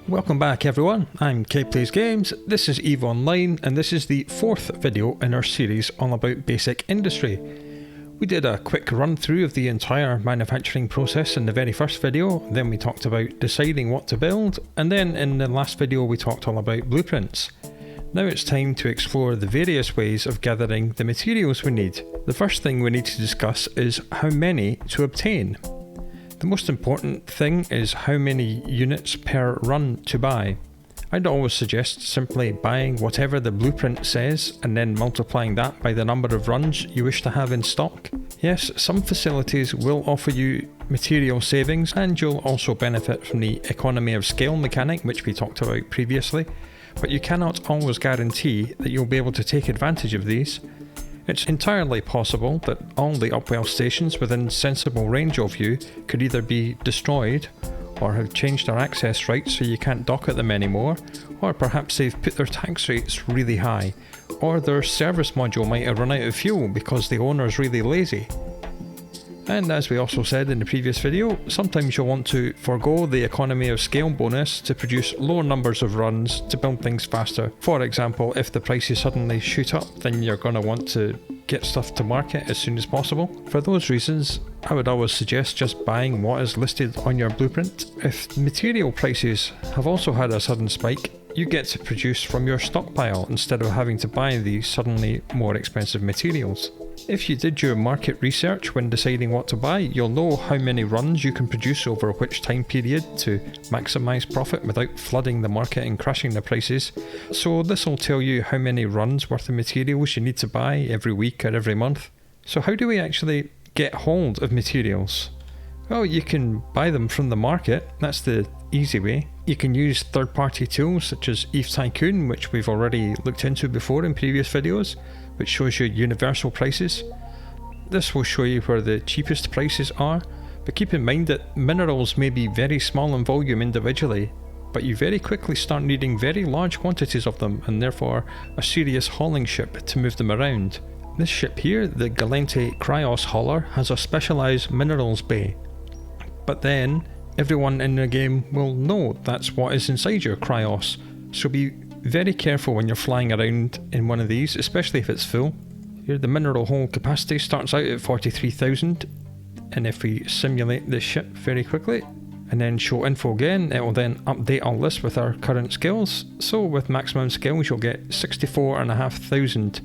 Welcome back everyone, I'm Plays Games, this is EVE Online, and this is the fourth video in our series all about basic industry. We did a quick run through of the entire manufacturing process in the very first video, then we talked about deciding what to build, and then in the last video we talked all about blueprints. Now it's time to explore the various ways of gathering the materials we need. The first thing we need to discuss is how many to obtain. The most important thing is how many units per run to buy. I'd always suggest simply buying whatever the blueprint says and then multiplying that by the number of runs you wish to have in stock. Yes, some facilities will offer you material savings and you'll also benefit from the economy of scale mechanic which we talked about previously, but you cannot always guarantee that you'll be able to take advantage of these. It's entirely possible that all the upwell stations within sensible range of you could either be destroyed or have changed their access rights so you can't dock at them anymore, or perhaps they've put their tax rates really high, or their service module might have run out of fuel because the owner's really lazy. And as we also said in the previous video, sometimes you'll want to forego the economy of scale bonus to produce lower numbers of runs to build things faster. For example, if the prices suddenly shoot up, then you're going to want to get stuff to market as soon as possible. For those reasons, I would always suggest just buying what is listed on your blueprint. If material prices have also had a sudden spike, you get to produce from your stockpile instead of having to buy these suddenly more expensive materials. If you did your market research when deciding what to buy, you'll know how many runs you can produce over which time period to maximise profit without flooding the market and crashing the prices. So this will tell you how many runs worth of materials you need to buy every week or every month. So how do we actually get hold of materials? Well, you can buy them from the market, that's the easy way. You can use third-party tools such as EVE Tycoon, which we've already looked into before in previous videos, which shows you universal prices. This will show you where the cheapest prices are, but keep in mind that minerals may be very small in volume individually, but you very quickly start needing very large quantities of them and therefore a serious hauling ship to move them around. This ship here, the Galente Cryos hauler, has a specialised minerals bay. But then, everyone in the game will know that's what is inside your Cryos, so be very careful when you're flying around in one of these, especially if it's full. Here the mineral hold capacity starts out at 43,000, and if we simulate this ship very quickly, and then show info again, it will then update our list with our current skills. So with maximum skills you'll get 64,500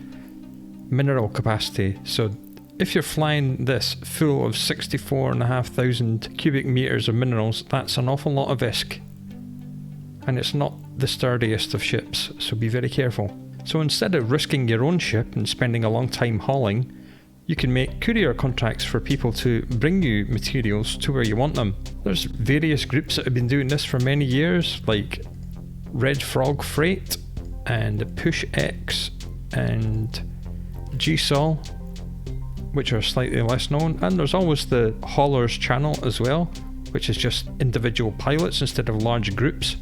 mineral capacity. So if you're flying this full of 64,500 cubic meters of minerals, that's an awful lot of ISK. And it's not the sturdiest of ships, so be very careful. So instead of risking your own ship and spending a long time hauling, you can make courier contracts for people to bring you materials to where you want them. There's various groups that have been doing this for many years, like Red Frog Freight and Push X and GSOL, which are slightly less known, and there's always the Haulers channel as well, which is just individual pilots instead of large groups.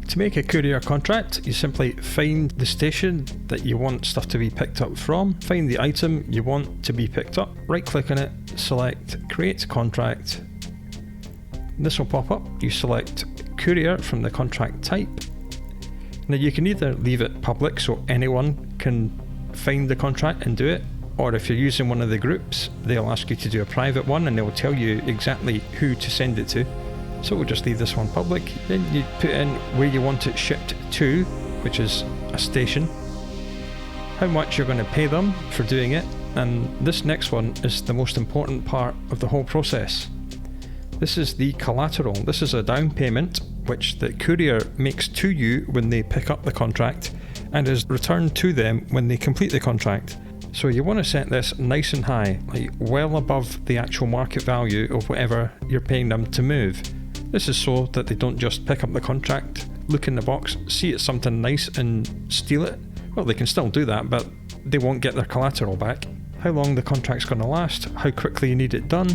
To make a courier contract, you simply find the station that you want stuff to be picked up from, find the item you want to be picked up, right click on it, select create contract. This will pop up, you select courier from the contract type. Now you can either leave it public so anyone can find the contract and do it, or if you're using one of the groups, they'll ask you to do a private one and they'll tell you exactly who to send it to. So we'll just leave this one public. Then you put in where you want it shipped to, which is a station, how much you're going to pay them for doing it, and this next one is the most important part of the whole process. This is the collateral. This is a down payment which the courier makes to you when they pick up the contract and is returned to them when they complete the contract. So you want to set this nice and high, like well above the actual market value of whatever you're paying them to move. This is so that they don't just pick up the contract, look in the box, see it's something nice and steal it. Well, they can still do that, but they won't get their collateral back. How long the contract's going to last, how quickly you need it done,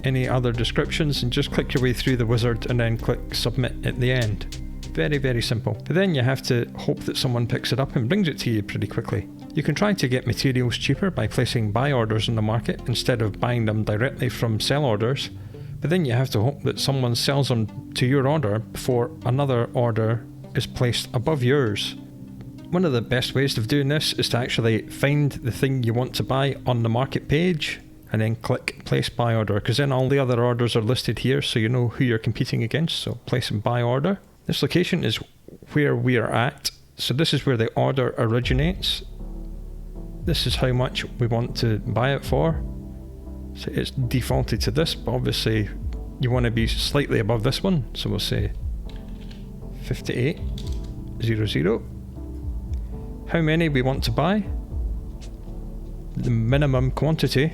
any other descriptions, and just click your way through the wizard and then click submit at the end. Very, very simple. But then you have to hope that someone picks it up and brings it to you pretty quickly. You can try to get materials cheaper by placing buy orders in the market instead of buying them directly from sell orders, But then you have to hope that someone sells them to your order before another order is placed above yours. One of the best ways of doing this is to actually find the thing you want to buy on the market page and then click place buy order, because then all the other orders are listed here so you know who you're competing against. So place and buy order. This location is where we are at. So this is where the order originates. This is how much we want to buy it for. So it's defaulted to this, but obviously you want to be slightly above this one. So we'll say 58.00. How many we want to buy. The minimum quantity.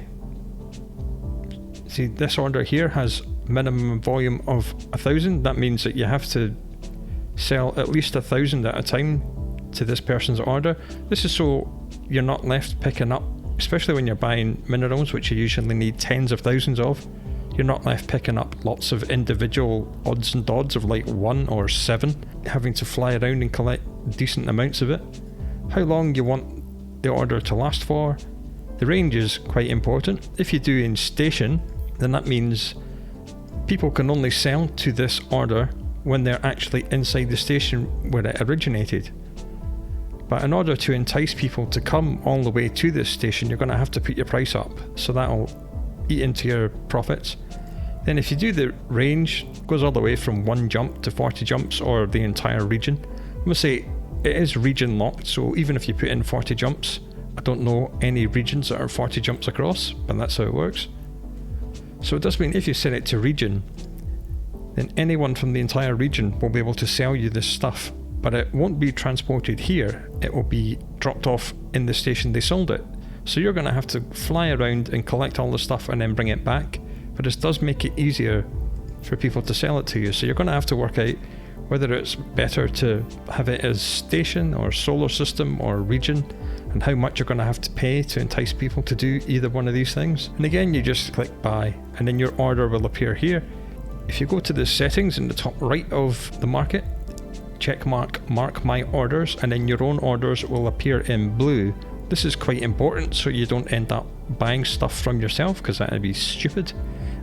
See, this order here has minimum volume of 1,000. That means that you have to sell at least 1,000 at a time to this person's order. This is so you're not left picking up, especially when you're buying minerals, which you usually need tens of thousands of. You're not left picking up lots of individual odds and dods of like 1 or 7, having to fly around and collect decent amounts of it. How long you want the order to last for. The range is quite important. If you do in station, then that means people can only sell to this order when they're actually inside the station where it originated. But in order to entice people to come all the way to this station, you're going to have to put your price up, so that'll eat into your profits. Then if you do the range, it goes all the way from 1 jump to 40 jumps, or the entire region. I'm going to say it is region locked, so even if you put in 40 jumps, I don't know any regions that are 40 jumps across, but that's how it works. So it does mean if you set it to region, then anyone from the entire region will be able to sell you this stuff, but it won't be transported here, it will be dropped off in the station they sold it. So you're going to have to fly around and collect all the stuff and then bring it back, but this does make it easier for people to sell it to you. So you're going to have to work out whether it's better to have it as station or solar system or region, and how much you're going to have to pay to entice people to do either one of these things. And again, you just click buy and then your order will appear here. If you go to the settings in the top right of the market, check mark my orders, and then your own orders will appear in blue. This is quite important so you don't end up buying stuff from yourself, because that would be stupid.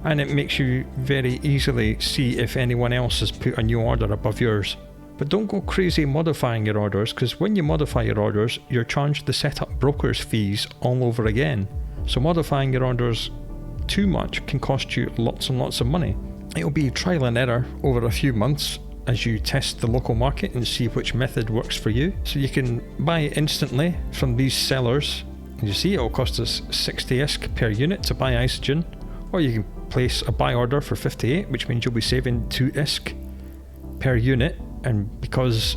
And it makes you very easily see if anyone else has put a new order above yours. But don't go crazy modifying your orders, because when you modify your orders, you're charged the setup broker's fees all over again. So modifying your orders too much can cost you lots and lots of money. It'll be trial and error over a few months as you test the local market and see which method works for you. So you can buy instantly from these sellers. And you see it'll cost us 60 ISK per unit to buy isogen, or you can place a buy order for 58, which means you'll be saving 2 ISK per unit. And because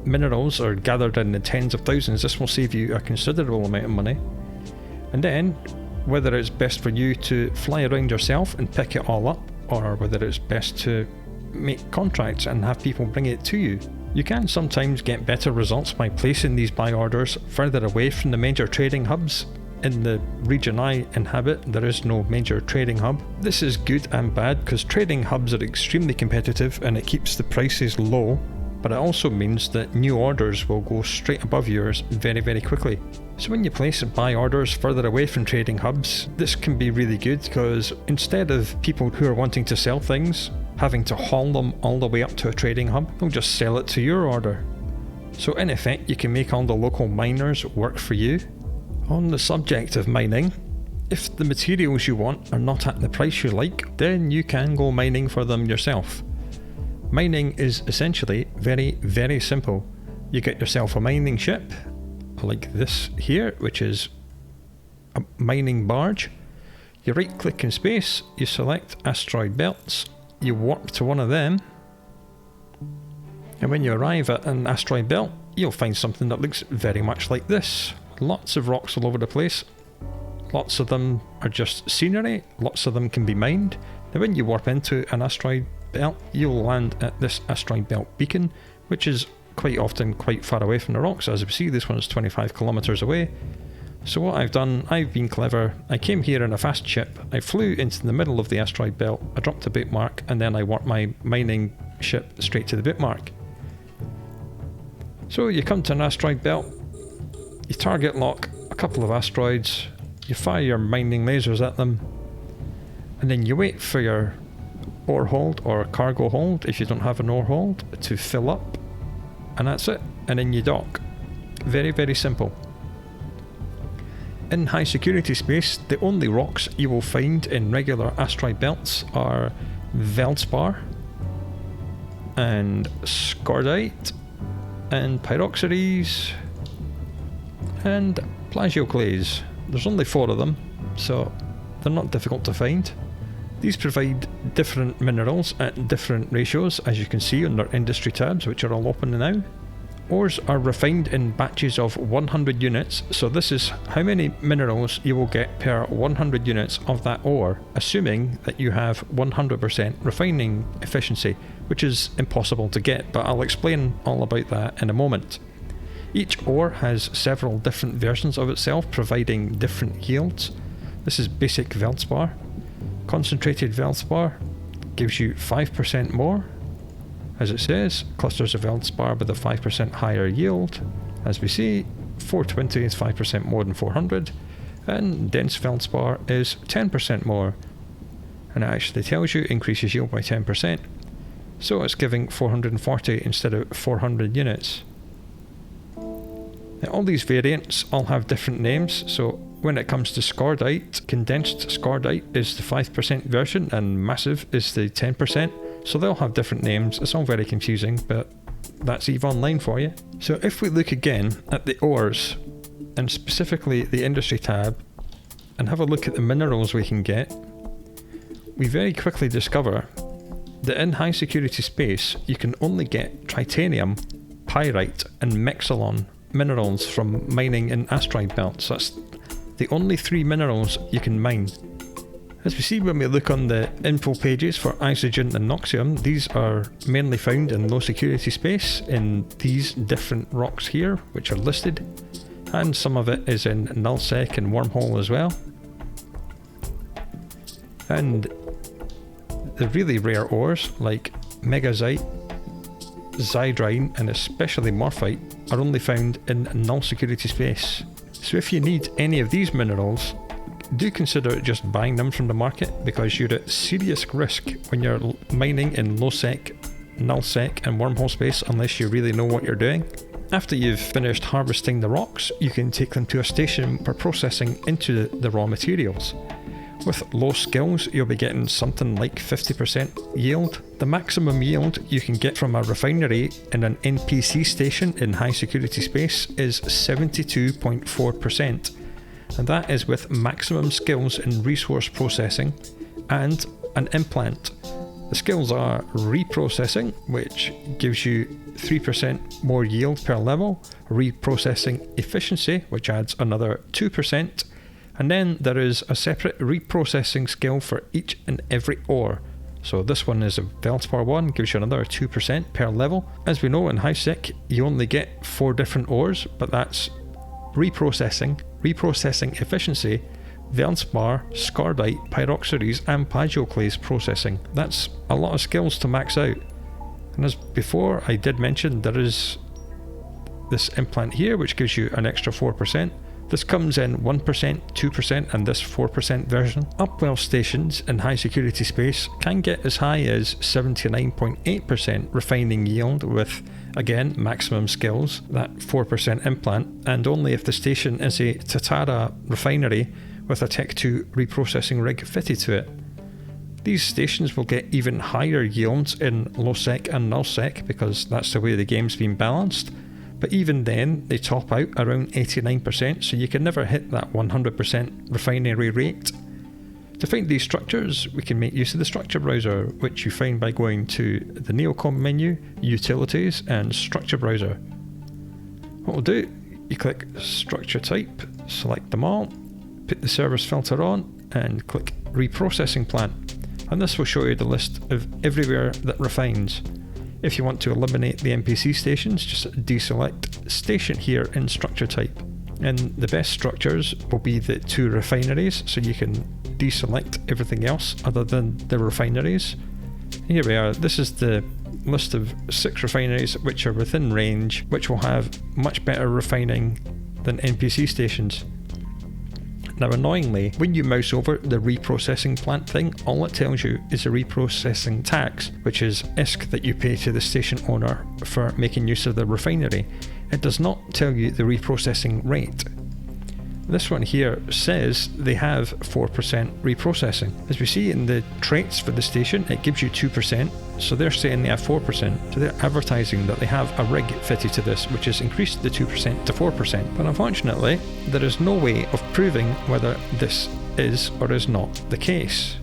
minerals are gathered in the tens of thousands, this will save you a considerable amount of money. And then whether it's best for you to fly around yourself and pick it all up, or whether it's best to make contracts and have people bring it to you. You can sometimes get better results by placing these buy orders further away from the major trading hubs. In the region I inhabit, there is no major trading hub. This is good and bad, because trading hubs are extremely competitive and it keeps the prices low, but it also means that new orders will go straight above yours very, very quickly. So when you place buy orders further away from trading hubs, this can be really good, because instead of people who are wanting to sell things having to haul them all the way up to a trading hub, they'll just sell it to your order. So in effect, you can make all the local miners work for you. On the subject of mining, if the materials you want are not at the price you like, then you can go mining for them yourself. Mining is essentially very, very simple. You get yourself a mining ship, like this here, which is a mining barge. You right click in space, you select asteroid belts, you warp to one of them, and when you arrive at an asteroid belt, you'll find something that looks very much like this. Lots of rocks all over the place. Lots of them are just scenery, lots of them can be mined. Now when you warp into an asteroid belt, you'll land at this asteroid belt beacon, which is quite often quite far away from the rocks. As you see, this one's 25 kilometers away. So what I've done, I've been clever. I came here in a fast ship, I flew into the middle of the asteroid belt, I dropped a bookmark, and then I warped my mining ship straight to the bookmark. So you come to an asteroid belt, you target lock a couple of asteroids, you fire your mining lasers at them, and then you wait for your ore hold or cargo hold if you don't have an ore hold to fill up, and that's it, and then you dock. Very, very simple. In high security space, the only rocks you will find in regular asteroid belts are Veldspar and Scordite and Pyroxeres and plagioclase. There's only 4 of them, so they're not difficult to find. These provide different minerals at different ratios, as you can see on their industry tabs, which are all open now. Ores are refined in batches of 100 units, so this is how many minerals you will get per 100 units of that ore, assuming that you have 100% refining efficiency, which is impossible to get, but I'll explain all about that in a moment. Each ore has several different versions of itself, providing different yields. This is basic Veldspar. Concentrated Veldspar gives you 5% more. As it says, clusters of Veldspar with a 5% higher yield. As we see, 420 is 5% more than 400, and dense Veldspar is 10% more. And it actually tells you increases yield by 10%. So it's giving 440 instead of 400 units. Now, all these variants all have different names, so when it comes to Scordite, condensed Scordite is the 5% version and massive is the 10%. So they'll have different names. It's all very confusing, but that's EVE Online for you. So if we look again at the ores, and specifically the industry tab, and have a look at the minerals we can get, we very quickly discover that in high security space you can only get tritanium, pyrite and mexilon minerals from mining in asteroid belts. That's the only 3 minerals you can mine. As we see when we look on the info pages for Isogen and Noxium, these are mainly found in low security space in these different rocks here, which are listed, and some of it is in Nullsec and Wormhole as well. And the really rare ores like Megazite, Zydrine and especially Morphite are only found in null security space. So if you need any of these minerals, do consider just buying them from the market, because you're at serious risk when you're mining in low sec, null sec and wormhole space unless you really know what you're doing. After you've finished harvesting the rocks, you can take them to a station for processing into the raw materials. With low skills, you'll be getting something like 50% yield. The maximum yield you can get from a refinery in an NPC station in high security space is 72.4%. And that is with maximum skills in resource processing and an implant. The skills are reprocessing, which gives you 3% more yield per level, reprocessing efficiency, which adds another 2%, and then there is a separate reprocessing skill for each and every ore. So this one is a Veldspar one, gives you another 2% per level. As we know in high sec, you only get 4 different ores, but that's reprocessing efficiency, Veldspar, Scordite, Pyroxeres and plagioclase processing. That's a lot of skills to max out. And as before I did mention, there is this implant here which gives you an extra 4%. This comes in 1%, 2% and this 4% version. Upwell stations in high security space can get as high as 79.8% refining yield with, again, maximum skills, that 4% implant, and only if the station is a Tatara refinery with a Tech 2 reprocessing rig fitted to it. These stations will get even higher yields in low sec and null sec because that's the way the game's been balanced. But even then, they top out around 89%, so you can never hit that 100% refinery rate. To find these structures, we can make use of the structure browser, which you find by going to the Neocom menu, Utilities, and Structure Browser. What we'll do, you click Structure Type, select them all, put the service filter on, and click Reprocessing Plant. And this will show you the list of everywhere that refines. If you want to eliminate the NPC stations, just deselect Station here in Structure Type. And the best structures will be the 2 refineries, so you can deselect everything else other than the refineries. Here we are, this is the list of 6 refineries which are within range, which will have much better refining than NPC stations. Now annoyingly, when you mouse over the reprocessing plant thing, all it tells you is a reprocessing tax, which is ISK that you pay to the station owner for making use of the refinery. It does not tell you the reprocessing rate. This one here says they have 4% reprocessing. As we see in the traits for the station, it gives you 2%, so they're saying they have 4%, so they're advertising that they have a rig fitted to this, which has increased the 2% to 4%. But unfortunately, there is no way of proving whether this is or is not the case.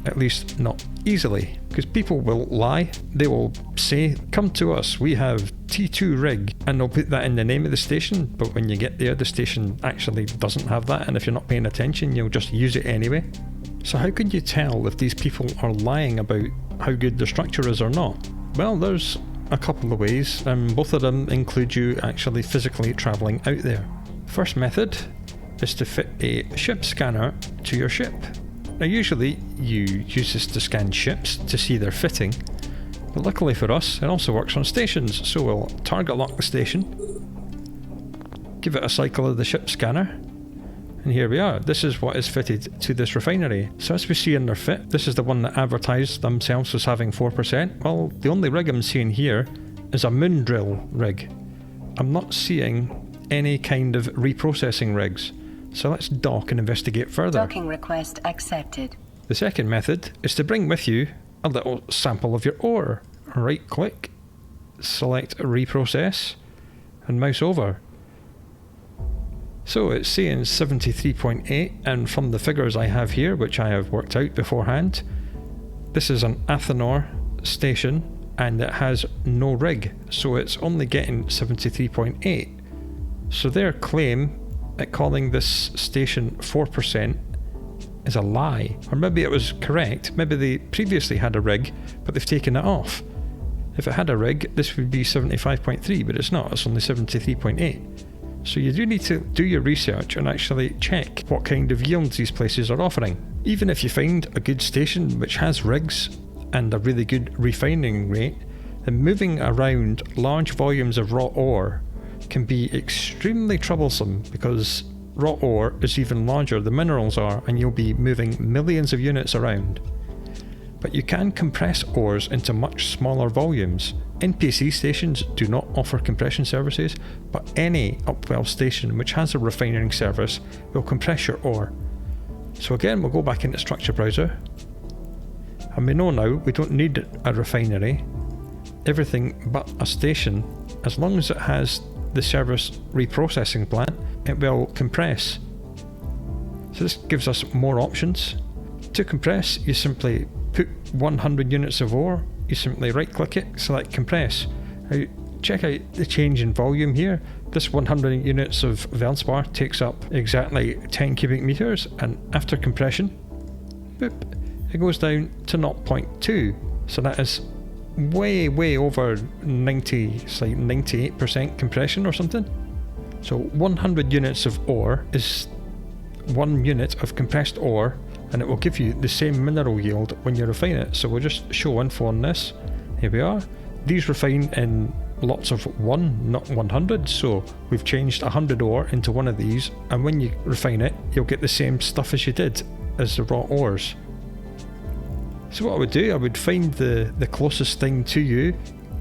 At least not easily, because people will lie. They will say, come to us, we have T2 rig, and they'll put that in the name of the station, but when you get there the station actually doesn't have that, and if you're not paying attention you'll just use it anyway. So how can you tell if these people are lying about how good the structure is or not? Well, there's a couple of ways, and both of them include you actually physically travelling out there. First method is to fit a ship scanner to your ship. Now usually you use this to scan ships to see their fitting, but luckily for us it also works on stations, so we'll target lock the station, give it a cycle of the ship scanner, and here we are. This is what is fitted to this refinery. So as we see in their fit, this is the one that advertised themselves as having 4%. Well, the only rig I'm seeing here is a moon drill rig. I'm not seeing any kind of reprocessing rigs. So let's dock and investigate further. Docking request accepted. The second method is to bring with you a little sample of your ore. Right click, select reprocess, and mouse over. So it's saying 73.8, and from the figures I have here, which I have worked out beforehand, this is an Athenor station and it has no rig, so it's only getting 73.8. So their claim at calling this station 4% is a lie. Or maybe it was correct, maybe they previously had a rig but they've taken it off. If it had a rig, this would be 75.3, but it's not, it's only 73.8. So you do need to do your research and actually check what kind of yields these places are offering. Even if you find a good station which has rigs and a really good refining rate, then moving around large volumes of raw ore can be extremely troublesome, because raw ore is even larger than minerals are, and you'll be moving millions of units around. But you can compress ores into much smaller volumes. NPC stations do not offer compression services, but any upwell station which has a refining service will compress your ore. So again, we'll go back into Structure Browser, and we know now we don't need a refinery. Everything but a station, as long as it has the service reprocessing plant, it will compress. So this gives us more options. To compress, you simply put 100 units of ore, you simply right click it, select compress. Now check out the change in volume here. This 100 units of Veldspar takes up exactly 10 cubic meters, and after compression, boop, it goes down to 0.2. So that is way over 90, it's like 98% compression or something. So 100 units of ore is 1 unit of compressed ore, and it will give you the same mineral yield when you refine it. So we'll just show info on this. Here we are. These refine in lots of 1, not 100, so we've changed 100 ore into one of these, and when you refine it you'll get the same stuff as you did as the raw ores. So what I would do, I would find the closest thing to you,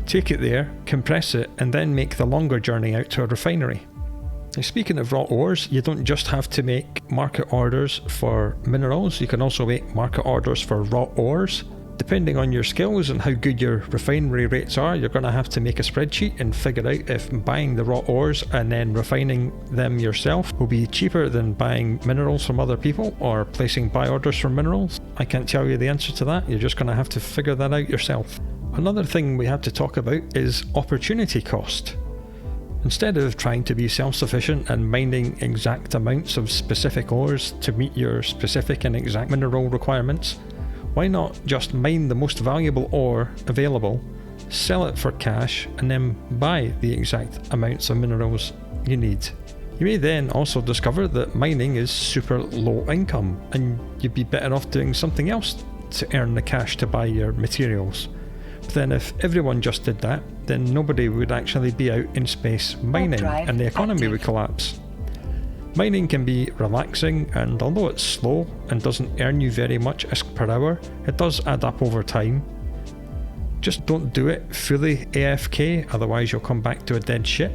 take it there, compress it, and then make the longer journey out to a refinery. Now, speaking of raw ores, you don't just have to make market orders for minerals, you can also make market orders for raw ores. Depending on your skills and how good your refinery rates are, you're going to have to make a spreadsheet and figure out if buying the raw ores and then refining them yourself will be cheaper than buying minerals from other people or placing buy orders for minerals. I can't tell you the answer to that, you're just going to have to figure that out yourself. Another thing we have to talk about is opportunity cost. Instead of trying to be self-sufficient and mining exact amounts of specific ores to meet your specific and exact mineral requirements, why not just mine the most valuable ore available, sell it for cash, and then buy the exact amounts of minerals you need? You may then also discover that mining is super low income, and you'd be better off doing something else to earn the cash to buy your materials. But then if everyone just did that, then nobody would actually be out in space mining, and the economy would collapse. Mining can be relaxing, and although it's slow and doesn't earn you very much ISK per hour, it does add up over time. Just don't do it fully AFK, otherwise you'll come back to a dead ship.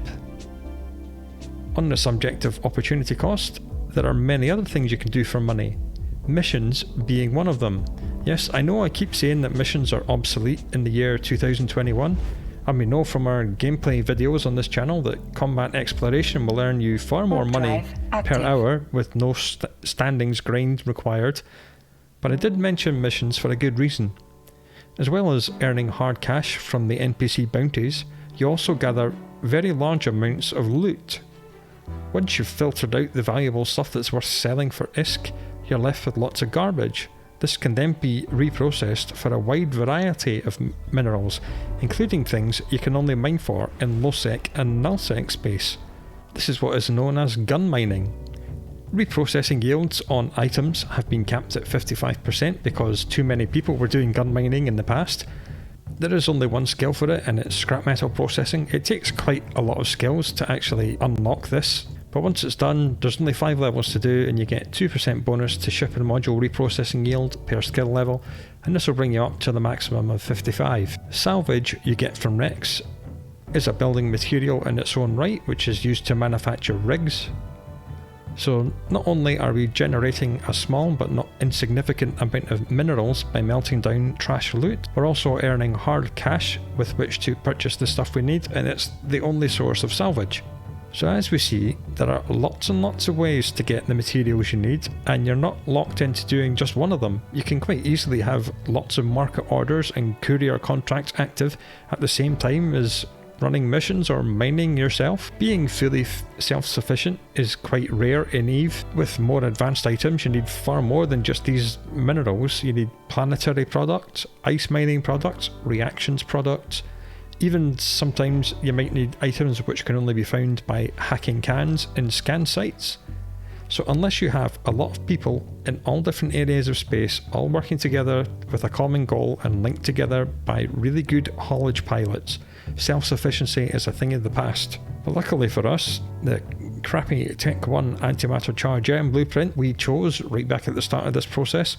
On the subject of opportunity cost, there are many other things you can do for money, missions being one of them. Yes, I know I keep saying that missions are obsolete in the year 2021, and we know from our gameplay videos on this channel that combat exploration will earn you far more money per hour with no standings grind required, but I did mention missions for a good reason. As well as earning hard cash from the NPC bounties, you also gather very large amounts of loot. Once you've filtered out the valuable stuff that's worth selling for ISK, you're left with lots of garbage. This can then be reprocessed for a wide variety of minerals, including things you can only mine for in low-sec and null-sec space. This is what is known as gun mining. Reprocessing yields on items have been capped at 55% because too many people were doing gun mining in the past. There is only one skill for it, and it's scrap metal processing. It takes quite a lot of skills to actually unlock this, but once it's done, there's only 5 levels to do, and you get 2% bonus to ship and module reprocessing yield per skill level, and this will bring you up to the maximum of 55. Salvage you get from Rex is a building material in its own right, which is used to manufacture rigs. So not only are we generating a small but not insignificant amount of minerals by melting down trash loot, we're also earning hard cash with which to purchase the stuff we need, and it's the only source of salvage. So as we see, there are lots and lots of ways to get the materials you need, and you're not locked into doing just one of them. You can quite easily have lots of market orders and courier contracts active at the same time as running missions or mining yourself. Being fully self-sufficient is quite rare in EVE. With more advanced items, you need far more than just these minerals. You need planetary products, ice mining products, reactions products. Even sometimes you might need items which can only be found by hacking cans in scan sites. So unless you have a lot of people in all different areas of space all working together with a common goal and linked together by really good haulage pilots, self-sufficiency is a thing of the past. But luckily for us, the crappy Tech 1 antimatter charge M blueprint we chose right back at the start of this process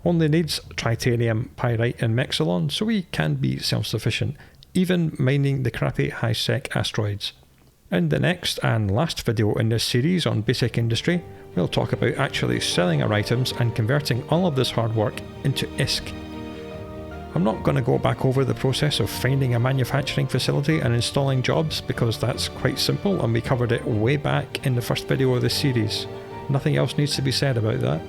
only needs tritanium, pyrite and mexilon, so we can be self-sufficient, even mining the crappy high-sec asteroids. In the next and last video in this series on basic industry, we'll talk about actually selling our items and converting all of this hard work into ISK. I'm not going to go back over the process of finding a manufacturing facility and installing jobs because that's quite simple and we covered it way back in the first video of this series. Nothing else needs to be said about that.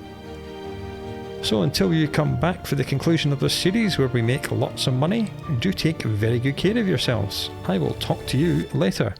So until you come back for the conclusion of this series where we make lots of money, do take very good care of yourselves. I will talk to you later.